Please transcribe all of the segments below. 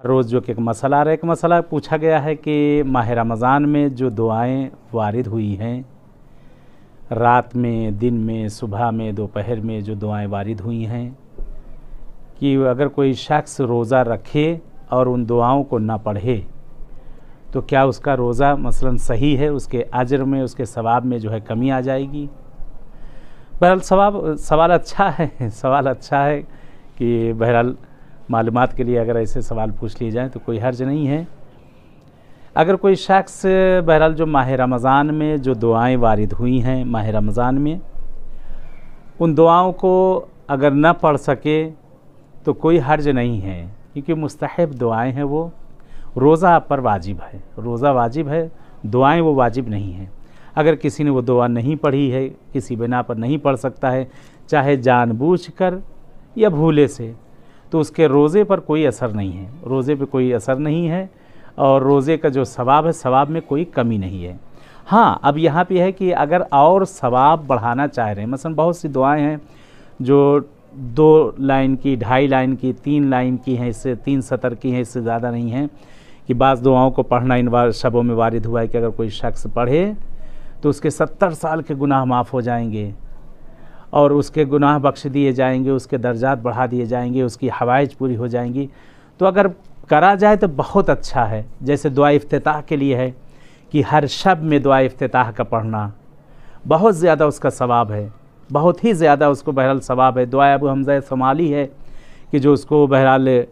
रोज़ जो कि एक मसला आ रहा है, एक मसला पूछा गया है कि माह रमज़ान में जो दुआएं वारिद हुई हैं, रात में, दिन में, सुबह में, दोपहर में जो दुआएं वारिद हुई हैं, कि अगर कोई शख्स रोज़ा रखे और उन दुआओं को ना पढ़े तो क्या उसका रोज़ा मसलन सही है, उसके अजर में, उसके सवाब में जो है कमी आ जाएगी। बहरहाल सवाल अच्छा है, सवाल अच्छा है कि बहरहाल मालूमात के लिए अगर ऐसे सवाल पूछ लिए जाएँ तो कोई हर्ज नहीं है। अगर कोई शख्स बहरहाल जो माह रमज़ान में जो दुआएं वारिद हुई हैं माह रमज़ान में, उन दुआओं को अगर न पढ़ सके तो कोई हर्ज नहीं है, क्योंकि मुस्तहब दुआएं हैं, वो रोज़ा आप पर वाजिब है, रोज़ा वाजिब है, दुआएं वो वाजिब नहीं हैं। अगर किसी ने वो दुआ नहीं पढ़ी है, किसी बिना पर नहीं पढ़ सकता है, चाहे जानबूझकर या भूले से, तो उसके रोज़े पर कोई असर नहीं है, रोज़े पे कोई असर नहीं है और रोज़े का जो सवाब है, सवाब में कोई कमी नहीं है। हाँ, अब यहाँ पे है कि अगर और सवाब बढ़ाना चाह रहे हैं, मसलन बहुत सी दुआएं हैं जो 2 लाइन की, 2.5 लाइन की, 3 लाइन की हैं, इससे 3 सतर की हैं, इससे ज़्यादा नहीं हैं, कि बाज़ दुआओं को पढ़ना इन शबों में वारिद हुआ है कि अगर कोई शख्स पढ़े तो उसके 70 साल के गुनाह माफ़ हो जाएंगे और उसके गुनाह बख्श दिए जाएंगे, उसके दर्जात बढ़ा दिए जाएंगे, उसकी हवाइज पूरी हो जाएंगी। तो अगर करा जाए तो बहुत अच्छा है। जैसे दुआ इफ्तिताह के लिए है कि हर शब में दुआ इफ्तिताह का पढ़ना बहुत ज़्यादा उसका सवाब है, बहुत ही ज़्यादा उसको बहरहाल सवाब है। दुआ अबू हमज़ा समाली है कि जो उसको बहरहाल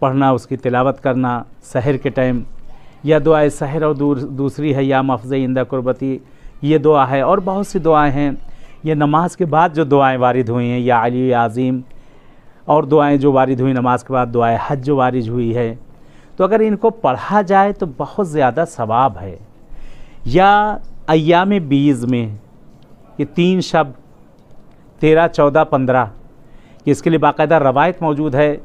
पढ़ना, उसकी तिलावत करना सहर के टाइम, या दुआ सहर और दूसरी है या मफ़ज़ इंदा कुर्बती, ये दुआ है। और बहुत सी दुआएं हैं, ये नमाज के बाद जो दुआएं वारिद हुई हैं, या अली आज़ीम, और दुआएं जो वारिद हुई नमाज के बाद, दुआएं हज जो वारिद हुई है, तो अगर इनको पढ़ा जाए तो बहुत ज़्यादा सवाब है। या अय्याम बीज़ में ये 3 शब 13, 14, 15, कि इसके लिए बाकायदा रवायत मौजूद है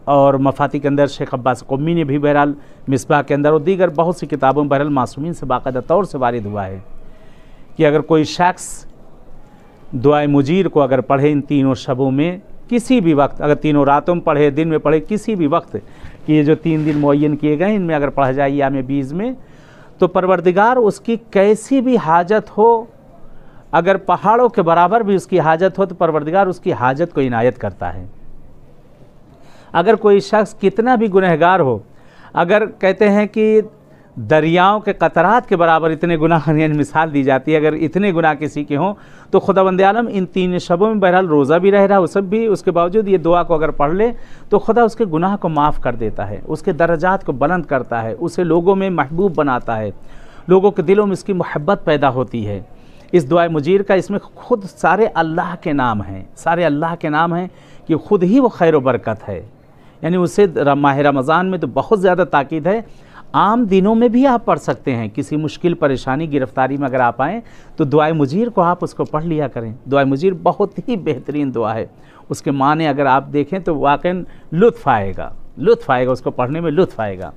और मफाती के अंदर शेख अब्बास क़ुम्मी ने भी बहरहाल मिसबाह के अंदर और दीगर बहुत सी किताबों में बहरहाल मासूमीन से बाकायदा तौर से वारिद हुआ है कि अगर कोई शख्स दुआए मुजीर को अगर पढ़े इन 3 शबों में किसी भी वक्त, अगर 3 रातों में पढ़े, दिन में पढ़े, किसी भी वक्त, कि ये जो 3 दिन मुअय्यन किए गए इनमें अगर पढ़ा जाए याम बीज़ में, तो परवरदिगार उसकी कैसी भी हाजत हो, अगर पहाड़ों के बराबर भी उसकी हाजत हो तो परवरदिगार उसकी हाजत को इनायत करता है। अगर कोई शख्स कितना भी गुनहगार हो, अगर कहते हैं कि दरियाओं के कतरात के बराबर इतने गुनाह, मिसाल दी जाती है, अगर इतने गुनाह किसी के हों तो खुदावंद आलम इन 3 शबों में बहरहाल रोज़ा भी रह रहा, उस सब भी, उसके बावजूद ये दुआ को अगर पढ़ ले तो खुदा उसके गुनाह को माफ़ कर देता है, उसके दर्जात को बुलंद करता है, उसे लोगों में महबूब बनाता है, लोगों के दिलों में इसकी मोहब्बत पैदा होती है। इस दुआ मुजीर का, इसमें खुद सारे अल्लाह के नाम हैं, सारे अल्लाह के नाम हैं कि खुद ही वो खैर व बरकत है। यानी उसे माह रमज़ान में तो बहुत ज़्यादा ताकीद है। आम दिनों में भी आप पढ़ सकते हैं, किसी मुश्किल परेशानी गिरफ़्तारी में अगर आप आएँ तो दुआ मुजीर को आप उसको पढ़ लिया करें। दुआ मुजीर बहुत ही बेहतरीन दुआ है, उसके माने अगर आप देखें तो वाक़ई लुत्फ़ आएगा, उसको पढ़ने में लुत्फ़ आएगा।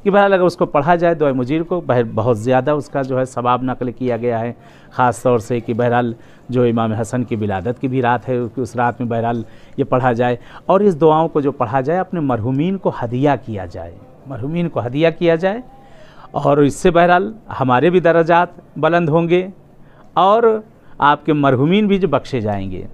कि बहरहाल अगर उसको पढ़ा जाए दुआ मुजीर को, बहुत ज़्यादा उसका जो है सवाब नकल किया गया है, ख़ास तौर से कि बहरहाल जो इमाम हसन की विलादत की भी रात है, उस रात में बहरहाल ये पढ़ा जाए और इस दुआओं को जो पढ़ा जाए अपने मरहूमीन को हदिया किया जाए, मरहूमीन को हदिया किया जाए, और इससे बहरहाल हमारे भी दर्जात बुलंद होंगे और आपके मरहूमीन भी जो बख्शे जाएंगे।